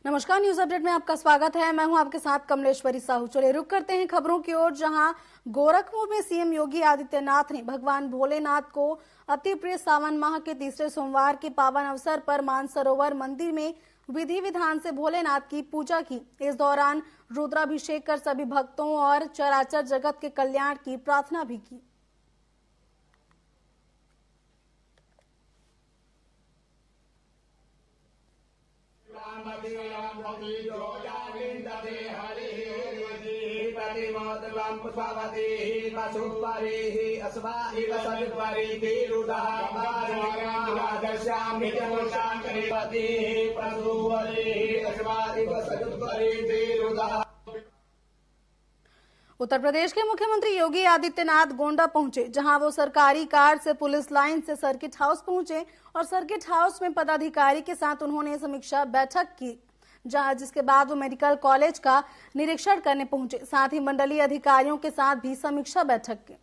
नमस्कार, news update में आपका स्वागत है। मैं हूं आपके साथ कमलेश्वरी साहू। चलिए रुक करते हैं खबरों की ओर, जहां गोरखपुर में सीएम योगी आदित्यनाथ ने भगवान भोलेनाथ को अति प्रिय सावन माह के तीसरे सोमवार के पावन अवसर पर मानसरोवर मंदिर में विधि विधान से भोलेनाथ की पूजा की। इस दौरान रुद्राभिषेक कर सभी भक्तों और चराचर जगत के कल्याण की प्रार्थना भी की। उत्तर प्रदेश के मुख्यमंत्री योगी आदित्यनाथ गोंडा पहुंचे, जहां वो सरकारी कार से पुलिस लाइन से सर्किट हाउस पहुंचे और सर्किट हाउस में पदाधिकारी के साथ उन्होंने समीक्षा बैठक की, जिसके बाद वो मेडिकल कॉलेज का निरीक्षण करने पहुंचे। साथ ही मंडलीय अधिकारियों के साथ भी समीक्षा बैठक की।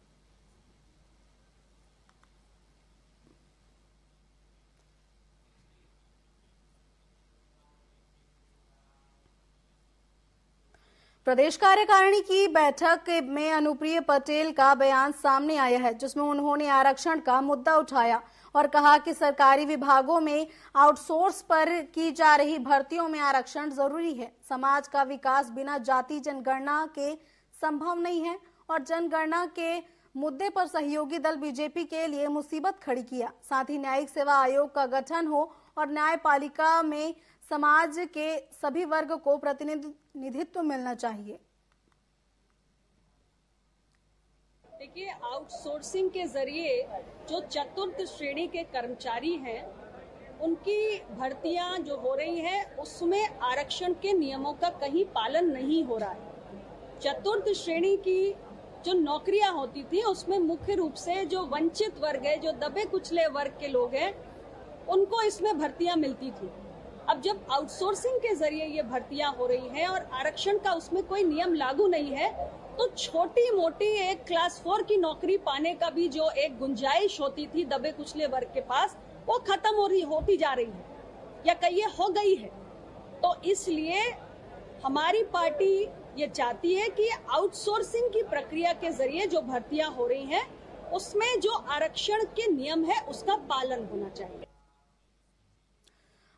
प्रदेश कार्यकारिणी की बैठक में अनुप्रिय पटेल का बयान सामने आया है, जिसमें उन्होंने आरक्षण का मुद्दा उठाया और कहा कि सरकारी विभागों में आउटसोर्स पर की जा रही भर्तियों में आरक्षण जरूरी है। समाज का विकास बिना जाति जनगणना के संभव नहीं है और जनगणना के मुद्दे पर सहयोगी दल बीजेपी के लिए मुसीबत खड़ी किया। साथ ही न्यायिक सेवा आयोग का गठन हो और न्यायपालिका में समाज के सभी वर्ग को प्रतिनिधित्व मिलना चाहिए। देखिए, आउटसोर्सिंग के जरिए जो चतुर्थ श्रेणी के कर्मचारी हैं, उनकी भर्तियां जो हो रही हैं, उसमें आरक्षण के नियमों का कहीं पालन नहीं हो रहा है। चतुर्थ श्रेणी की जो नौकरियां होती थी, उसमें मुख्य रूप से जो वंचित वर्ग है, जो दबे कुचले वर्ग के लोग हैं, उनको इसमें भर्तियां मिलती थी। अब जब आउटसोर्सिंग के जरिए ये भर्तियां हो रही हैं और आरक्षण का उसमें कोई नियम लागू नहीं है, तो छोटी मोटी एक क्लास 4 की नौकरी पाने का भी जो एक गुंजाइश होती थी दबे कुचले वर्ग के पास, वो खत्म होती जा रही है या कहिए हो गई है। तो इसलिए हमारी पार्टी ये चाहती है कि आउटसोर्सिंग की प्रक्रिया के जरिए जो भर्तियां हो रही हैं, उसमें जो आरक्षण के नियम है उसका पालन होना चाहिए।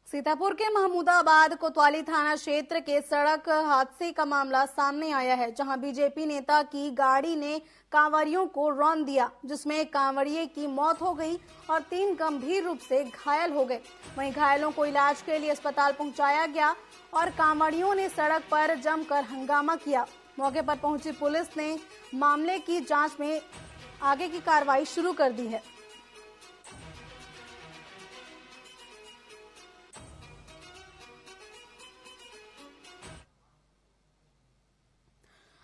सीतापुर के महमूदाबाद कोतवाली थाना क्षेत्र के सड़क हादसे का मामला सामने आया है, जहां बीजेपी नेता की गाड़ी ने कांवड़ियों को रौंद दिया, जिसमें एक कांवड़िए की मौत हो गई और 3 गंभीर रूप से घायल हो गए। वहीं घायलों को इलाज के लिए अस्पताल पहुंचाया गया और कांवड़ियों ने सड़क पर जमकर हंगामा किया। मौके पर पहुंची पुलिस ने मामले की जांच में आगे की कार्रवाई शुरू कर दी है।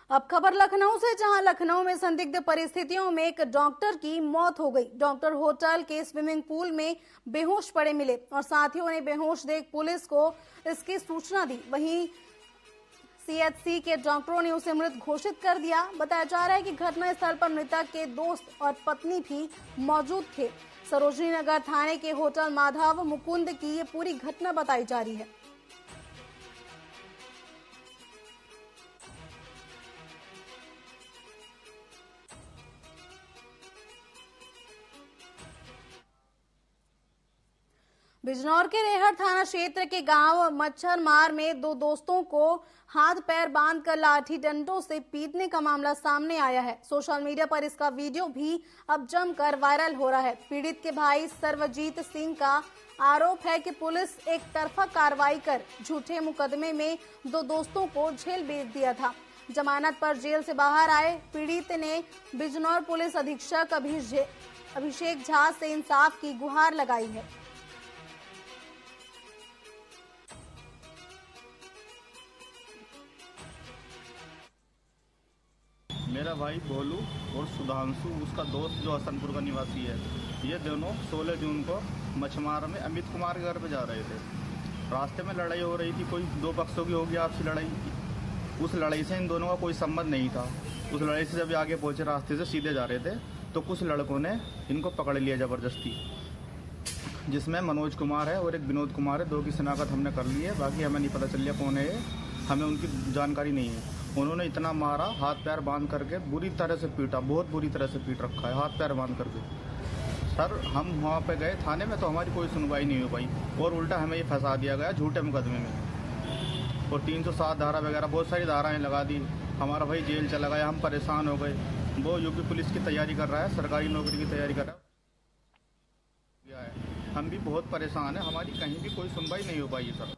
अब खबर लखनऊ से, जहां लखनऊ में संदिग्ध परिस्थितियों में एक डॉक्टर की मौत हो गई। डॉक्टर होटल के स्विमिंग पूल में बेहोश पड़े मिले और साथियों ने बेहोश देख पुलिस को इसकी सूचना दी। वहीं सीएचसी के डॉक्टरों ने उसे मृत घोषित कर दिया। बताया जा रहा है कि घटनास्थल पर मृतक के दोस्त और पत्नी भी मौजूद थे। सरोजनी नगर थाने के होटल माधव मुकुंद की ये पूरी घटना बताई जा रही है। बिजनौर के रेहड़ थाना क्षेत्र के गांव मच्छरमार में 2 दोस्तों को हाथ पैर बांधकर लाठी डंडों से पीटने का मामला सामने आया है। सोशल मीडिया पर इसका वीडियो भी अब जमकर वायरल हो रहा है। पीड़ित के भाई सर्वजीत सिंह का आरोप है कि पुलिस एक तरफा कार्रवाई कर झूठे मुकदमे में 2 दोस्तों को जेल भेज दिया था। जमानत पर जेल से बाहर आए पीड़ित ने बिजनौर पुलिस अधीक्षक अभिषेक झा से इंसाफ की गुहार लगाई है। मेरा भाई भोलू और सुधांशु, उसका दोस्त जो हसनपुर का निवासी है, ये दोनों 16 जून को मछमार में अमित कुमार के घर पे जा रहे थे। रास्ते में लड़ाई हो रही थी, कोई 2 पक्षों की होगी आपसी लड़ाई। उस लड़ाई से इन दोनों का कोई संबंध नहीं था। उस लड़ाई से जब आगे पहुंचे, रास्ते से सीधे जा रहे थे, तो कुछ लड़कों ने इनको पकड़ लिया ज़बरदस्ती। जिसमें मनोज कुमार है और एक विनोद कुमार है। 2 की शिनाख्त हमने कर ली है, बाकी हमें नहीं पता चल लिया कौन है ये, हमें उनकी जानकारी नहीं है। उन्होंने इतना मारा, हाथ पैर बांध करके बुरी तरह से पीटा, बहुत बुरी तरह से पीट रखा है हाथ पैर बांध करके। सर हम वहाँ पे गए थाने में तो हमारी कोई सुनवाई नहीं हो पाई और उल्टा हमें ये फंसा दिया गया झूठे मुकदमे में और 307 धारा वगैरह बहुत सारी धाराएं लगा दी। हमारा भाई जेल चला गया, हम परेशान हो गए। वो यूपी पुलिस की तैयारी कर रहा है, सरकारी नौकरी की तैयारी कर रहा है। हम भी बहुत परेशान हैं, हमारी कहीं भी कोई सुनवाई नहीं हो पाई सर।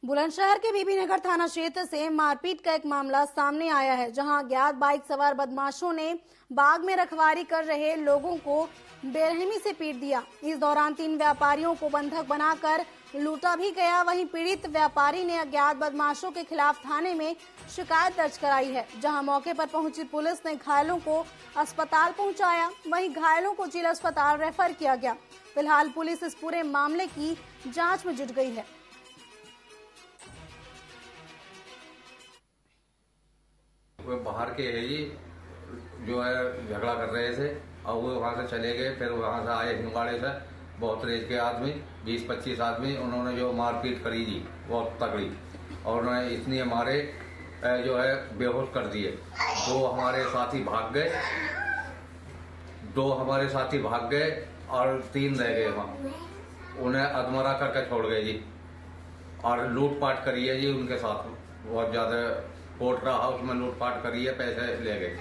बुलंदशहर के बीबी नगर थाना क्षेत्र से मारपीट का एक मामला सामने आया है, जहां अज्ञात बाइक सवार बदमाशों ने बाग में रखवारी कर रहे लोगों को बेरहमी से पीट दिया। इस दौरान 3 व्यापारियों को बंधक बनाकर लूटा भी गया। वहीं पीड़ित व्यापारी ने अज्ञात बदमाशों के खिलाफ थाने में शिकायत दर्ज कराई है, जहां मौके पर पहुंची पुलिस ने घायलों को अस्पताल पहुंचाया। वहीं घायलों को जिला अस्पताल रेफर किया गया। फिलहाल पुलिस इस पूरे मामले की जाँच में जुट गई है। बाहर के है जी जो है झगड़ा कर रहे थे और वो वहाँ से चले गए। फिर वहाँ से आए हिंगवाड़े से बहुत रेज के आदमी 20-25 आदमी, उन्होंने जो मारपीट करी जी बहुत तगड़ी और उन्होंने इतनी हमारे जो है बेहोश कर दिए। 2 हमारे साथी भाग गए और 3 रह गए वहाँ, उन्हें अधमरा करके छोड़ गए जी और लूटपाट करी है जी उनके साथ बहुत ज्यादा। कोटरा हाउस में लूटपाट करी है, पैसे ले गए।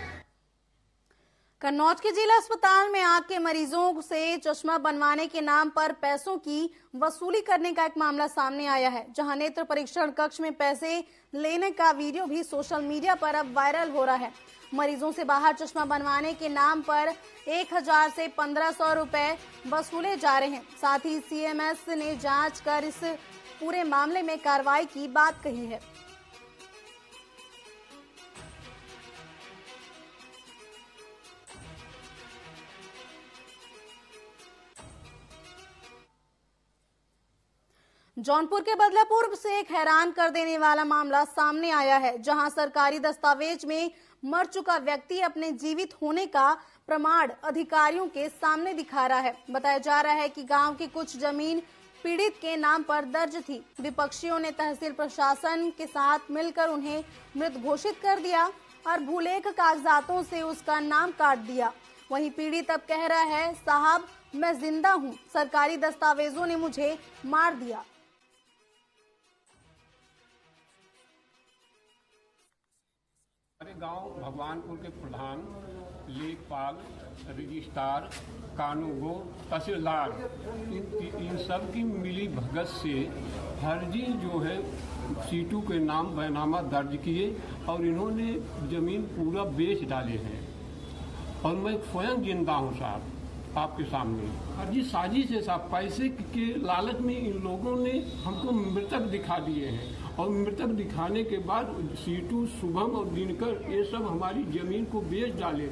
कन्नौज के जिला अस्पताल में आंख के मरीजों से चश्मा बनवाने के नाम पर पैसों की वसूली करने का एक मामला सामने आया है, जहां नेत्र परीक्षण कक्ष में पैसे लेने का वीडियो भी सोशल मीडिया पर अब वायरल हो रहा है। मरीजों से बाहर चश्मा बनवाने के नाम पर 1000 से 1500 रुपए वसूले जा रहे हैं। साथ ही सीएमएस ने जांच कर इस पूरे मामले में कार्रवाई की बात कही है। जौनपुर के बदलापुर से एक हैरान कर देने वाला मामला सामने आया है, जहां सरकारी दस्तावेज में मर चुका व्यक्ति अपने जीवित होने का प्रमाण अधिकारियों के सामने दिखा रहा है। बताया जा रहा है कि गांव की कुछ जमीन पीड़ित के नाम पर दर्ज थी। विपक्षियों ने तहसील प्रशासन के साथ मिलकर उन्हें मृत घोषित कर दिया और भूलेख कागजातों से उसका नाम काट दिया। वहीं पीड़ित अब कह रहा है, साहब मैं जिंदा हूं, सरकारी दस्तावेजों ने मुझे मार दिया। हमारे गांव भगवानपुर के प्रधान, लेखपाल, रजिस्ट्रार, कानूगो, तहसीलदार इन सब की मिली भगत से फर्जी जो है सीटू के नाम बैनामा दर्ज किए और इन्होंने जमीन पूरा बेच डाले हैं। और मैं स्वयं जिंदा हूँ साहब आपके सामने। फर्जी साजिश है साहब, पैसे के लालच में इन लोगों ने हमको मृतक दिखा दिए हैं और मृतक दिखाने के बाद सीटू, शुभम और दिनकर ये सब हमारी जमीन को बेच डाले।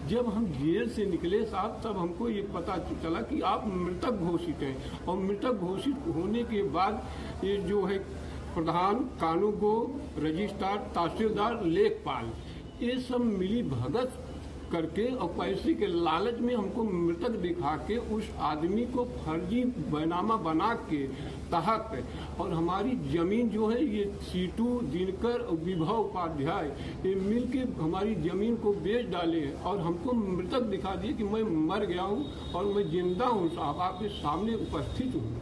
जब हम जेल से निकले साहब तब हमको ये पता चला कि आप मृतक घोषित हैं और मृतक घोषित होने के बाद ये जो है प्रधान, कानूगो, रजिस्ट्रार, तहसीलदार, लेखपाल ये सब मिली भगत करके और पैसे के लालच में हमको मृतक दिखा के उस आदमी को फर्जी बैनामा बना के तहत और हमारी जमीन जो है ये सीटू, दिनकर और विभव उपाध्याय ये मिल के हमारी जमीन को बेच डाले और हमको मृतक दिखा दिए कि मैं मर गया हूँ और मैं जिंदा हूँ साहब आपके सामने उपस्थित हूँ।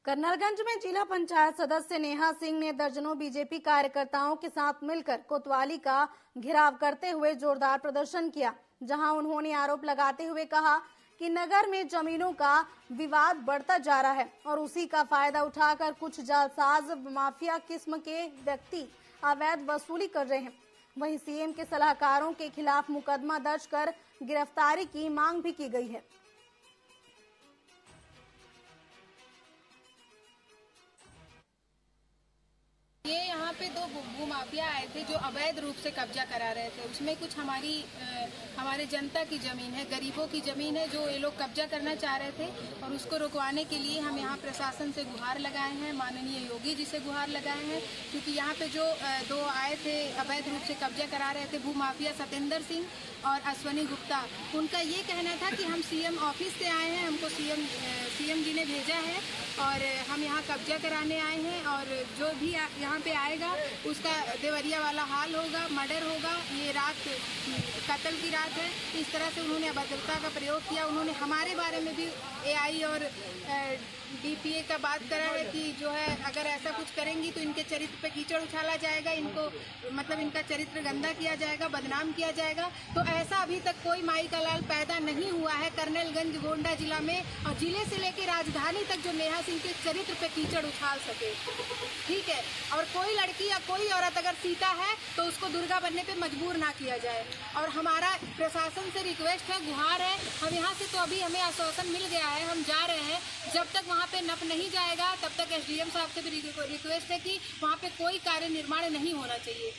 कर्नलगंज में जिला पंचायत सदस्य नेहा सिंह ने दर्जनों बीजेपी कार्यकर्ताओं के साथ मिलकर कोतवाली का घेराव करते हुए जोरदार प्रदर्शन किया, जहां उन्होंने आरोप लगाते हुए कहा कि नगर में जमीनों का विवाद बढ़ता जा रहा है और उसी का फायदा उठाकर कुछ जालसाज माफिया किस्म के व्यक्ति अवैध वसूली कर रहे हैं। वहीं सीएम के सलाहकारों के खिलाफ मुकदमा दर्ज कर गिरफ्तारी की मांग भी की गई है। ये यहाँ पे 2 भूमाफिया आए थे जो अवैध रूप से कब्जा करा रहे थे। उसमें कुछ हमारी हमारे जनता की जमीन है, गरीबों की जमीन है जो ये लोग कब्जा करना चाह रहे थे, और उसको रुकवाने के लिए हम यहाँ प्रशासन से गुहार लगाए हैं, माननीय योगी जी से गुहार लगाए हैं, क्योंकि यहाँ पे जो दो आए थे अवैध रूप से कब्जा करा रहे थे, भूमाफिया सतेंद्र सिंह और अश्वनी गुप्ता, उनका ये कहना था कि हम सीएम ऑफिस से आए हैं, हमको सीएम जी ने भेजा है और हम यहाँ कब्जा कराने आए हैं, और जो भी यहाँ पे आएगा उसका देवरिया वाला हाल होगा, मर्डर होगा, ये रात कत्ल की रात है। इस तरह से उन्होंने अभद्रता का प्रयोग किया। उन्होंने हमारे बारे में भी एआई और डीपीए का बात करा है कि जो है अगर ऐसा कुछ करेंगी तो इनके चरित्र पे कीचड़ उछाला जाएगा, इनको मतलब इनका चरित्र गंदा किया जाएगा, बदनाम किया जाएगा। तो ऐसा अभी तक कोई माई का लाल पैदा नहीं हुआ है कर्नलगंज गोंडा जिला में, और जिले से लेकर राजधानी तक जो नेहा सिंह के चरित्र पे कीचड़ उछाल सके। ठीक है, और कोई लड़की या कोई औरत अगर सीता है तो उसको दुर्गा बनने पे मजबूर ना किया जाए। और हमारा प्रशासन से रिक्वेस्ट है, गुहार है, हम यहाँ से तो अभी हमें आश्वासन मिल गया है, हम जा रहे हैं, जब तक वहाँ पे नप नहीं जाएगा तब तक एसडीएम साहब से भी रिक्वेस्ट है कि वहाँ पे कोई कार्य निर्माण नहीं होना चाहिए।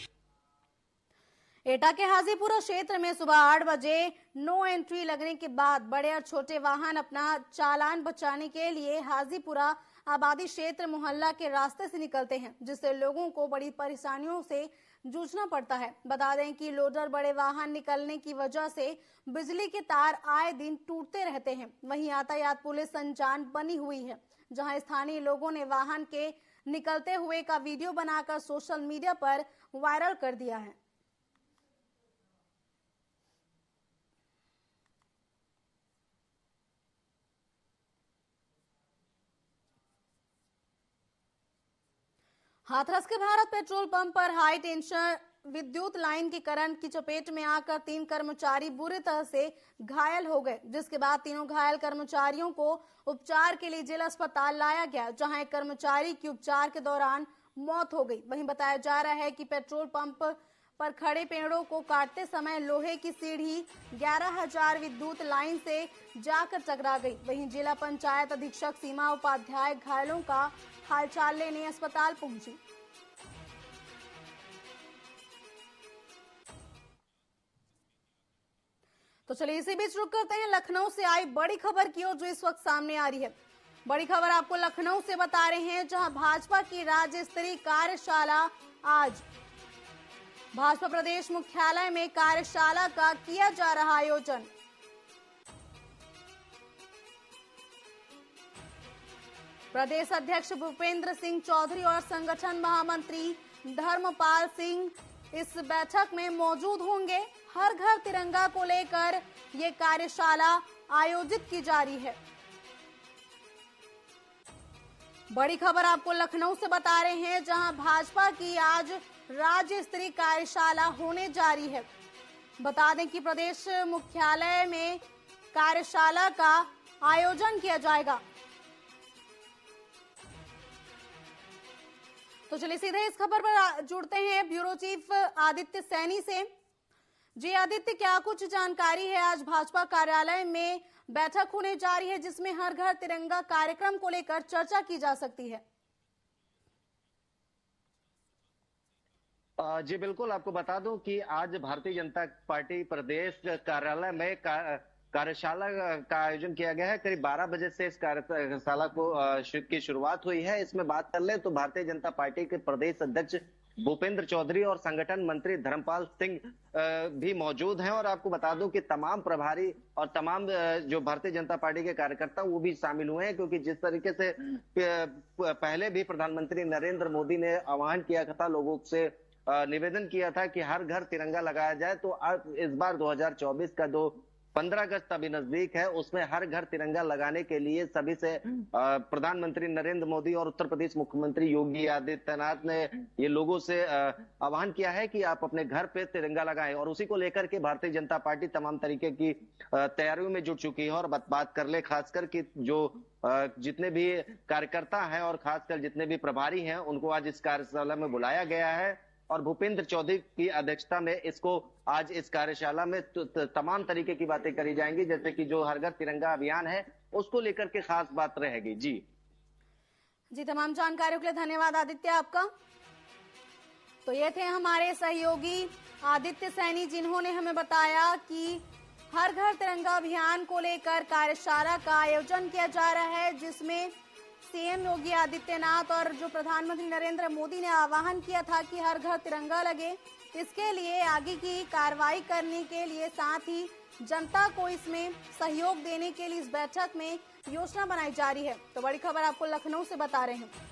एटा के हाजीपुरा क्षेत्र में सुबह 8 बजे नो एंट्री लगने के बाद बड़े और छोटे वाहन अपना चालान बचाने के लिए हाजीपुरा आबादी क्षेत्र मोहल्ला के रास्ते से निकलते हैं, जिससे लोगों को बड़ी परेशानियों से जूझना पड़ता है। बता दें कि लोडर बड़े वाहन निकलने की वजह से बिजली के तार आए दिन टूटते रहते हैं। वहीं यातायात पुलिस अनजान बनी हुई है, जहां स्थानीय लोगों ने वाहन के निकलते हुए का वीडियो बनाकर सोशल मीडिया पर वायरल कर दिया है। हाथरस के भारत पेट्रोल पंप पर हाई टेंशन विद्युत लाइन की करंट की चपेट में आकर 3 कर्मचारी बुरी तरह से घायल हो गए, जिसके बाद तीनों घायल कर्मचारियों को उपचार के लिए जिला अस्पताल लाया गया, जहां एक कर्मचारी की उपचार के दौरान मौत हो गई। वहीं बताया जा रहा है कि पेट्रोल पंप पर खड़े पेड़ों को काटते समय लोहे की सीढ़ी 11,000 विद्युत लाइन से जाकर टकरा गई। वहीं जिला पंचायत अधीक्षक सीमा उपाध्याय घायलों का हालचाल लेने अस्पताल पहुंची। तो चलिए इसी बीच रुक करते हैं लखनऊ से आई बड़ी खबर की ओर, जो इस वक्त सामने आ रही है। बड़ी खबर आपको लखनऊ से बता रहे हैं, जहां भाजपा की राज्य स्तरीय कार्यशाला आज भाजपा प्रदेश मुख्यालय में कार्यशाला का किया जा रहा आयोजन। प्रदेश अध्यक्ष भूपेंद्र सिंह चौधरी और संगठन महामंत्री धर्मपाल सिंह इस बैठक में मौजूद होंगे। हर घर तिरंगा को लेकर ये कार्यशाला आयोजित की जा रही है। बड़ी खबर आपको लखनऊ से बता रहे हैं, जहां भाजपा की आज राज्य स्तरीय कार्यशाला होने जा रही है। बता दें कि प्रदेश मुख्यालय में कार्यशाला का आयोजन किया जाएगा। तो चलिए सीधे इस खबर पर जुड़ते हैं ब्यूरो चीफ आदित्य सैनी से। जी आदित्य, क्या कुछ जानकारी है? आज भाजपा कार्यालय में बैठक होने जा रही है, जिसमें हर घर तिरंगा कार्यक्रम को लेकर चर्चा की जा सकती है। जी बिल्कुल, आपको बता दूं कि आज भारतीय जनता पार्टी प्रदेश कार्यालय में कार्यशाला का आयोजन किया गया है। करीब 12 बजे से इस कार्यशाला की शुरुआत हुई है। इसमें बात कर ले तो भारतीय जनता पार्टी के प्रदेश अध्यक्ष भूपेंद्र चौधरी और संगठन मंत्री धर्मपाल सिंह भी मौजूद हैं। और आपको बता दूं कि तमाम प्रभारी और तमाम जो भारतीय जनता पार्टी के कार्यकर्ता वो भी शामिल हुए हैं, क्योंकि जिस तरीके से पहले भी प्रधानमंत्री नरेंद्र मोदी ने आह्वान किया था, लोगों से निवेदन किया था कि हर घर तिरंगा लगाया जाए, तो इस बार 2024 का जो 15 अगस्त अभी नजदीक है, उसमें हर घर तिरंगा लगाने के लिए सभी से प्रधानमंत्री नरेंद्र मोदी और उत्तर प्रदेश मुख्यमंत्री योगी आदित्यनाथ ने ये लोगों से आह्वान किया है कि आप अपने घर पे तिरंगा लगाएं। और उसी को लेकर के भारतीय जनता पार्टी तमाम तरीके की तैयारियों में जुट चुकी है। और बात कर ले खासकर कि जो जितने भी कार्यकर्ता हैं और खासकर जितने भी प्रभारी हैं, उनको आज इस कार्यशाला में बुलाया गया है। और भूपेंद्र चौधरी की अध्यक्षता में आज इस कार्यशाला में तमाम तरीके की बातें करी जाएंगी, जैसे कि जो हर घर तिरंगा अभियान है उसको लेकर के खास बात रहेगी। जी तमाम जानकारियों के लिए धन्यवाद आदित्य आपका। तो ये थे हमारे सहयोगी आदित्य सैनी, जिन्होंने हमें बताया कि हर घर तिरंगा अभियान को लेकर कार्यशाला का आयोजन किया जा रहा है, जिसमें सीएम योगी आदित्यनाथ और जो प्रधानमंत्री नरेंद्र मोदी ने आह्वान किया था कि हर घर तिरंगा लगे, इसके लिए आगे की कार्रवाई करने के लिए साथ ही जनता को इसमें सहयोग देने के लिए इस बैठक में योजना बनाई जा रही है। तो बड़ी खबर आपको लखनऊ से बता रहे हैं।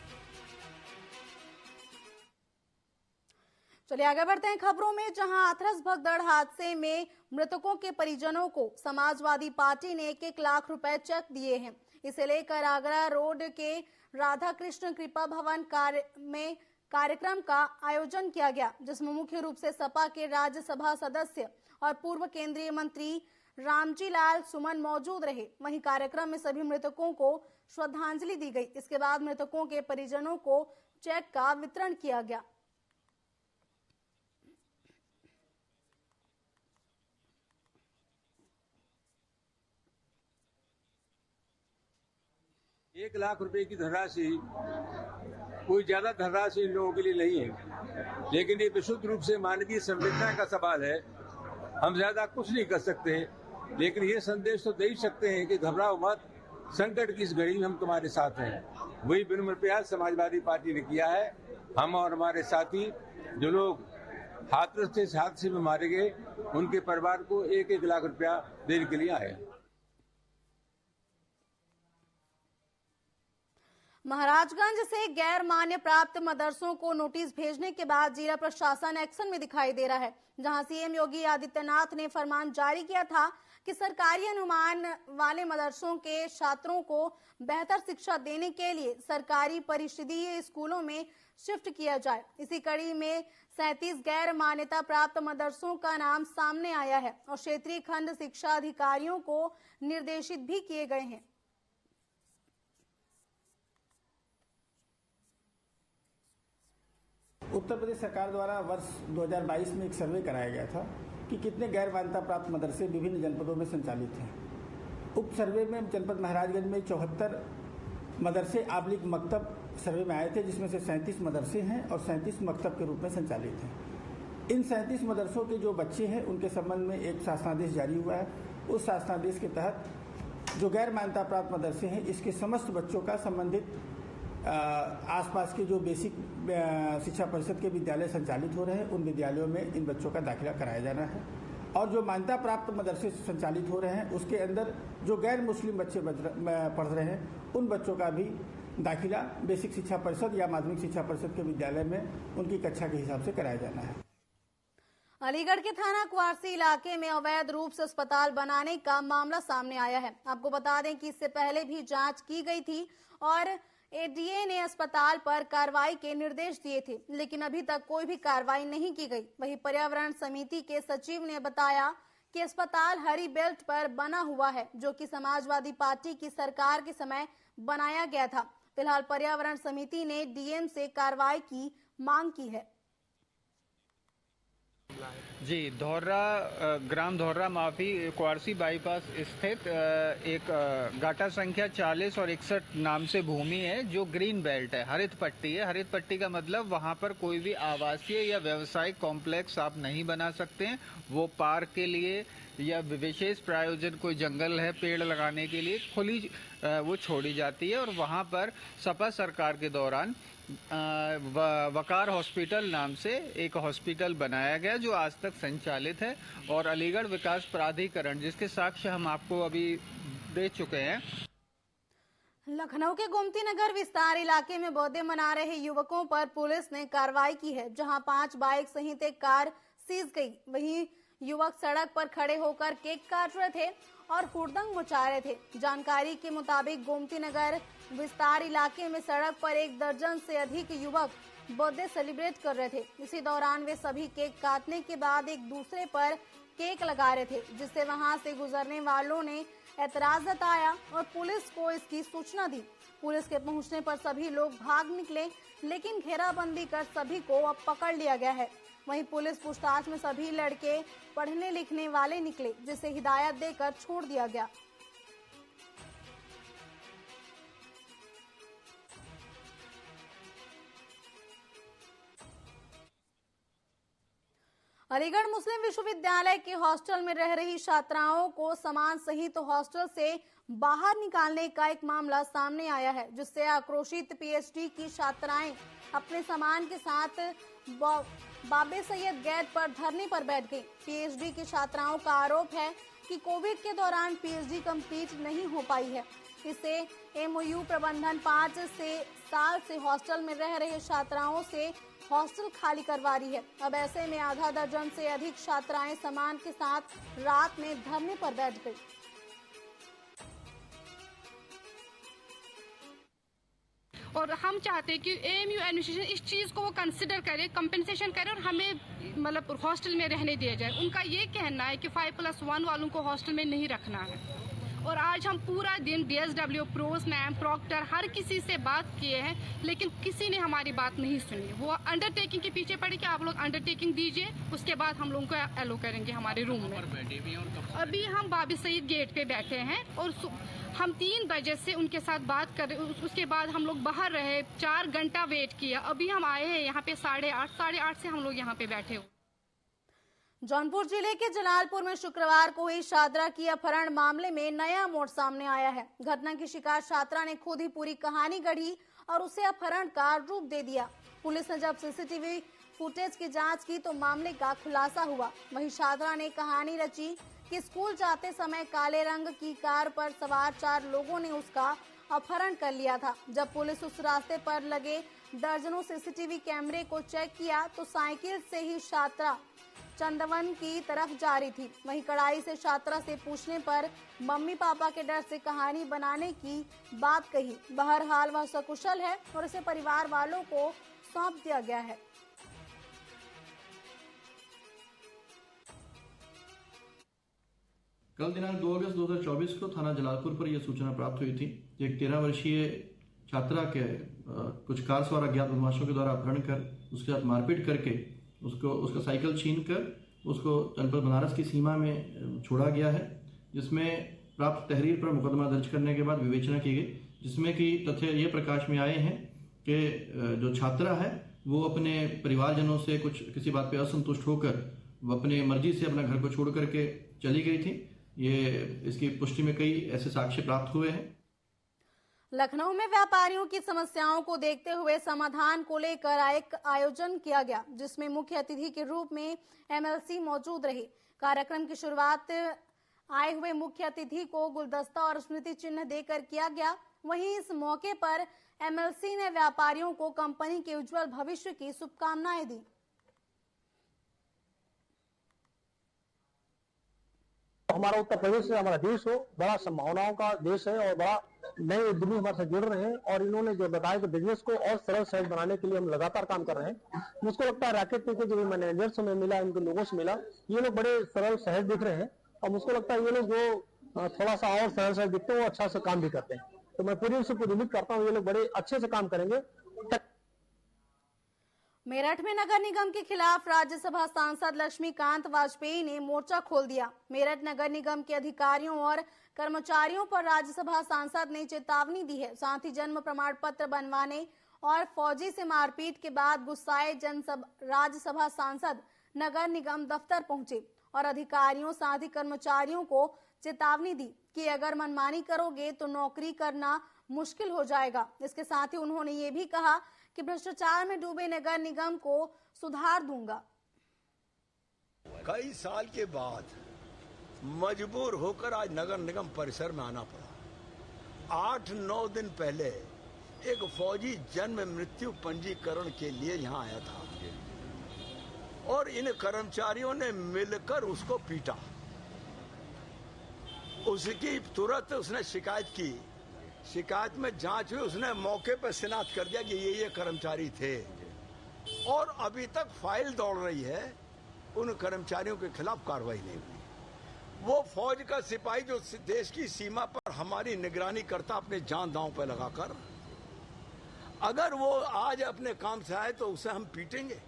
चलिए आगे बढ़ते हैं खबरों में, जहां हाथरस भगदड़ हादसे में मृतकों के परिजनों को समाजवादी पार्टी ने 1-1 लाख रुपए चेक दिए हैं। इसे लेकर आगरा रोड के राधा कृष्ण कृपा भवन में कार्यक्रम का आयोजन किया गया, जिसमें मुख्य रूप से सपा के राज्यसभा सदस्य और पूर्व केंद्रीय मंत्री रामजी लाल सुमन मौजूद रहे। वहीं कार्यक्रम में सभी मृतकों को श्रद्धांजलि दी गई। इसके बाद मृतकों के परिजनों को चेक का वितरण किया गया। एक लाख रुपए की धनराशि कोई ज्यादा धनराशि इन लोगों के लिए नहीं है, लेकिन ये विशुद्ध रूप से मानवीय संवेदना का सवाल है। हम ज्यादा कुछ नहीं कर सकते, लेकिन ये संदेश तो दे ही सकते हैं कि घबराओ मत, संकट की इस घड़ी में हम तुम्हारे साथ हैं। वही विनम्र प्रयास समाजवादी पार्टी ने किया है। हम और हमारे साथी जो लोग हाथरस से इस हादसे में मारे गए, उनके परिवार को 1-1 लाख रुपया देने के लिए आए। महाराजगंज से गैर मान्य प्राप्त मदरसों को नोटिस भेजने के बाद जिला प्रशासन एक्शन में दिखाई दे रहा है, जहां सीएम योगी आदित्यनाथ ने फरमान जारी किया था कि सरकारी अनुमान वाले मदरसों के छात्रों को बेहतर शिक्षा देने के लिए सरकारी परिषदीय स्कूलों में शिफ्ट किया जाए। इसी कड़ी में 37 गैर मान्यता प्राप्त मदरसों का नाम सामने आया है और क्षेत्रीय खंड शिक्षा अधिकारियों को निर्देशित भी किए गए हैं। उत्तर प्रदेश सरकार द्वारा वर्ष 2022 में एक सर्वे कराया गया था कि कितने गैर मान्यता प्राप्त मदरसे विभिन्न जनपदों में संचालित हैं। उक्त सर्वे में जनपद महाराजगंज में 74 मदरसे आबलिग मकतब सर्वे में आए थे, जिसमें से 37 मदरसे हैं और 37 मकतब के रूप में संचालित हैं। इन 37 मदरसों के जो बच्चे हैं उनके संबंध में एक शासनादेश जारी हुआ है। उस शासनादेश के तहत जो गैर मान्यता प्राप्त मदरसे हैं, इसके समस्त बच्चों का संबंधित आसपास के जो बेसिक शिक्षा परिषद के विद्यालय संचालित हो रहे हैं, उन विद्यालयों में इन बच्चों का दाखिला कराया जाना है। और जो मान्यता प्राप्त मदरसे संचालित हो रहे हैं, उसके अंदर जो गैर मुस्लिम बच्चे पढ़ रहे हैं, उन बच्चों का भी दाखिला बेसिक शिक्षा परिषद या माध्यमिक शिक्षा परिषद के विद्यालय में उनकी कक्षा के हिसाब से कराया जाना है। अलीगढ़ के थाना कुआरसी इलाके में अवैध रूप से अस्पताल बनाने का मामला सामने आया है। आपको बता दें कि इससे पहले भी जांच की गई थी और एडीए ने अस्पताल पर कार्रवाई के निर्देश दिए थे, लेकिन अभी तक कोई भी कार्रवाई नहीं की गई। वहीं पर्यावरण समिति के सचिव ने बताया कि अस्पताल हरी बेल्ट पर बना हुआ है, जो कि समाजवादी पार्टी की सरकार के समय बनाया गया था। फिलहाल पर्यावरण समिति ने डीएम से कार्रवाई की मांग की है। जी, धौर्रा ग्राम धौर्रा माफी कुआरसी बाईपास स्थित एक गाटा संख्या 40 और 61 नाम से भूमि है, जो ग्रीन बेल्ट है, हरित पट्टी है। हरित पट्टी का मतलब वहां पर कोई भी आवासीय या व्यावसायिक कॉम्प्लेक्स आप नहीं बना सकते हैं। वो पार्क के लिए या विशेष प्रायोजन कोई जंगल है पेड़ लगाने के लिए खुली वो छोड़ी जाती है। और वहां पर सपा सरकार के दौरान वकार हॉस्पिटल नाम से एक हॉस्पिटल बनाया गया, जो आज तक संचालित है। और अलीगढ़ विकास प्राधिकरण, जिसके साक्ष्य हम आपको अभी दे चुके हैं। लखनऊ के गोमती नगर विस्तार इलाके में बर्थडे मना रहे युवकों पर पुलिस ने कार्रवाई की है, जहां 5 बाइक सहित एक कार सीज गई। वहीं युवक सड़क पर खड़े होकर केक काट रहे थे और हुड़दंग मचा रहे थे। जानकारी के मुताबिक गोमती नगर विस्तार इलाके में सड़क पर 1 दर्जन से अधिक युवक बर्थडे सेलिब्रेट कर रहे थे। इसी दौरान वे सभी केक काटने के बाद एक दूसरे पर केक लगा रहे थे, जिससे वहां से गुजरने वालों ने ऐतराज जताया और पुलिस को इसकी सूचना दी। पुलिस के पहुंचने पर सभी लोग भाग निकले, लेकिन घेराबंदी कर सभी को अब पकड़ लिया गया है। वहीं पुलिस पूछताछ में सभी लड़के पढ़ने लिखने वाले निकले, जिसे हिदायत देकर छोड़ दिया गया। अलीगढ़ मुस्लिम विश्वविद्यालय के हॉस्टल में रह रही छात्राओं को सामान सहित हॉस्टल से बाहर निकालने का एक मामला सामने आया है, जिससे आक्रोशित पीएचडी की छात्राएं अपने सामान के साथ बाबे सैयद गेट पर धरने पर बैठ गई। पीएचडी की छात्राओं का आरोप है कि कोविड के दौरान पीएचडी कंप्लीट नहीं हो पाई है। इससे एमओयू प्रबंधन 5 साल से हॉस्टल में रह रहे छात्राओं से हॉस्टल खाली करवा रही है। अब ऐसे में आधा दर्जन से अधिक छात्राएं सामान के साथ रात में धरने पर बैठ गई। और हम चाहते हैं कि एएमयू एडमिनिस्ट्रेशन इस चीज़ को वो कंसिडर करे, कंपेंसेशन करे और हमें मतलब हॉस्टल में रहने दिया जाए। उनका ये कहना है कि 5+1 वालों को हॉस्टल में नहीं रखना है। और आज हम पूरा दिन DSW, प्रोस, नैम, प्रॉक्टर हर किसी से बात किए हैं, लेकिन किसी ने हमारी बात नहीं सुनी। वो अंडरटेकिंग के पीछे पड़े कि आप लोग अंडरटेकिंग दीजिए, उसके बाद हम लोगों को एलो करेंगे हमारे रूम में। अभी हम बाबी सईद गेट पे बैठे हैं और हम 3 बजे से उनके साथ बात कर रहे। उसके बाद हम लोग बाहर रहे, 4 घंटा वेट किया। अभी हम आए हैं यहाँ पे 8:30 से हम लोग यहाँ पे बैठे हो। जौनपुर जिले के जलालपुर में शुक्रवार को हुई छात्रा की अपहरण मामले में नया मोड़ सामने आया है। घटना की शिकायत छात्रा ने खुद ही पूरी कहानी गढ़ी और उसे अपहरण का रूप दे दिया। पुलिस ने जब सीसीटीवी फुटेज की जांच की तो मामले का खुलासा हुआ। वहीं छात्रा ने कहानी रची कि स्कूल जाते समय काले रंग की कार पर सवार 4 लोगों ने उसका अपहरण कर लिया था। जब पुलिस उस रास्ते पर लगे दर्जनों सीसीटीवी कैमरे को चेक किया तो साइकिल से ही छात्रा चंदवन की तरफ जा रही थी। वहीं कड़ाई से छात्रा से पूछने पर मम्मी पापा के डर से कहानी बनाने की बात कही। बहरहाल वह सकुशल है और इसे परिवार वालों को सौंप दिया गया है। कल दिनांक 2 अगस्त 2024 को थाना जलालपुर पर यह सूचना प्राप्त हुई थी कि एक 13 वर्षीय छात्रा के कुछ कार सवार अज्ञात बदमाशों के द्वारा अपहरण कर उसके साथ मारपीट करके उसका साइकिल छीनकर उसको जनपद बनारस की सीमा में छोड़ा गया है, जिसमें प्राप्त तहरीर पर मुकदमा दर्ज करने के बाद विवेचना की गई, जिसमें कि तथ्य ये प्रकाश में आए हैं कि जो छात्रा है वो अपने परिवारजनों से किसी बात पे असंतुष्ट होकर वो अपने मर्जी से अपना घर को छोड़ करके चली गई थी। इसकी पुष्टि में कई ऐसे साक्ष्य प्राप्त हुए हैं। लखनऊ में व्यापारियों की समस्याओं को देखते हुए समाधान को लेकर एक आयोजन किया गया, जिसमें मुख्य अतिथि के रूप में MLC मौजूद रहे। कार्यक्रम की शुरुआत आए हुए मुख्य अतिथि को गुलदस्ता और स्मृति चिन्ह देकर किया गया। वहीं इस मौके पर MLC ने व्यापारियों को कंपनी के उज्जवल भविष्य की शुभकामनाएं दी। हमारा उत्तर प्रदेश से हमारा देश हो, बड़ा संभावनाओं का देश है और बड़ा नए उद्यमी हमारे साथ जुड़ रहे हैं। और इन्होंने जो बताया कि बिजनेस को और सरल सहज बनाने के लिए हम लगातार काम कर रहे हैं। मुझको लगता है रैकेट के जो मैनेजर्स हमें मिला, इनके लोगों से मिला, ये लोग बड़े सरल सहज दिख रहे हैं और मुझको लगता है ये लोग जो थोड़ा सा और सरल सहज दिखते हैं वो अच्छा से काम भी करते हैं। तो मैं पूरी उम्मीद करता हूँ ये लोग बड़े अच्छे से काम करेंगे। मेरठ में नगर निगम के खिलाफ राज्यसभा सांसद लक्ष्मीकांत वाजपेयी ने मोर्चा खोल दिया। मेरठ नगर निगम के अधिकारियों और कर्मचारियों पर राज्यसभा सांसद ने चेतावनी दी है। साथ ही जन्म प्रमाण पत्र बनवाने और फौजी से मारपीट के बाद गुस्साए राज्यसभा सांसद नगर निगम दफ्तर पहुंचे और अधिकारियों साथ ही कर्मचारियों को चेतावनी दी कि अगर मनमानी करोगे तो नौकरी करना मुश्किल हो जाएगा। इसके साथ ही उन्होंने ये भी कहा कि भ्रष्टाचार में डूबे नगर निगम को सुधार दूंगा। कई साल के बाद मजबूर होकर आज नगर निगम परिसर में आना पड़ा। 8-9 दिन पहले एक फौजी जन्म मृत्यु पंजीकरण के लिए यहाँ आया था और इन कर्मचारियों ने मिलकर उसको पीटा। उसकी तुरंत उसने शिकायत की। शिकायत में जांच हुई, उसने मौके पर शिनाख्त कर दिया कि ये कर्मचारी थे और अभी तक फाइल दौड़ रही है। उन कर्मचारियों के खिलाफ कार्रवाई नहीं हुई। वो फौज का सिपाही जो देश की सीमा पर हमारी निगरानी करता अपने जान दांव पर लगाकर, अगर वो आज अपने काम से आए तो उसे हम पीटेंगे।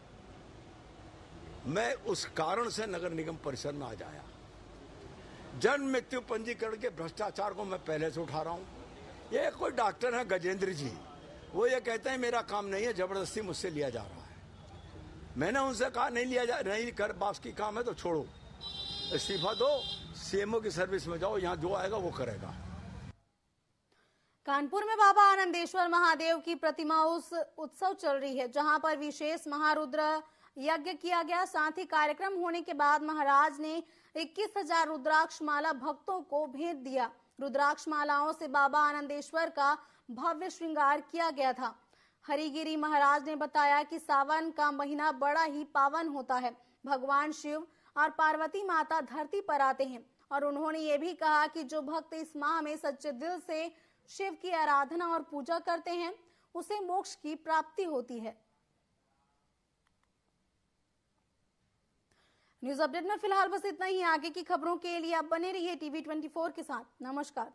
मैं उस कारण से नगर निगम परिसर में आज आया। जन्म मृत्यु पंजीकरण के भ्रष्टाचार को मैं पहले से उठा रहा हूं। ये कोई डॉक्टर है गजेंद्र जी, वो ये कहते हैं मेरा काम नहीं है, जबरदस्ती मुझसे लिया जा रहा है। मैंने उनसे कहा नहीं कर पास की काम है तो छोड़ो, इस्तीफा दो, सीएमओ की सर्विस में जाओ, यहाँ जो आएगा वो करेगा। कानपुर में बाबा आनंदेश्वर महादेव की प्रतिमा उत्सव चल रही है, जहां पर विशेष महारुद्र यज्ञ किया गया। साथ ही कार्यक्रम होने के बाद महाराज ने 21,000 रुद्राक्ष माला भक्तों को भेंट दिया। रुद्राक्ष मालाओं से बाबा आनंदेश्वर का भव्य श्रृंगार किया गया था। हरिगिरी महाराज ने बताया कि सावन का महीना बड़ा ही पावन होता है। भगवान शिव और पार्वती माता धरती पर आते हैं और उन्होंने ये भी कहा कि जो भक्त इस माह में सच्चे दिल से शिव की आराधना और पूजा करते हैं उसे मोक्ष की प्राप्ति होती है। न्यूज अपडेट में फिलहाल बस इतना ही। आगे की खबरों के लिए आप बने रहिए टीवी 24 के साथ। नमस्कार।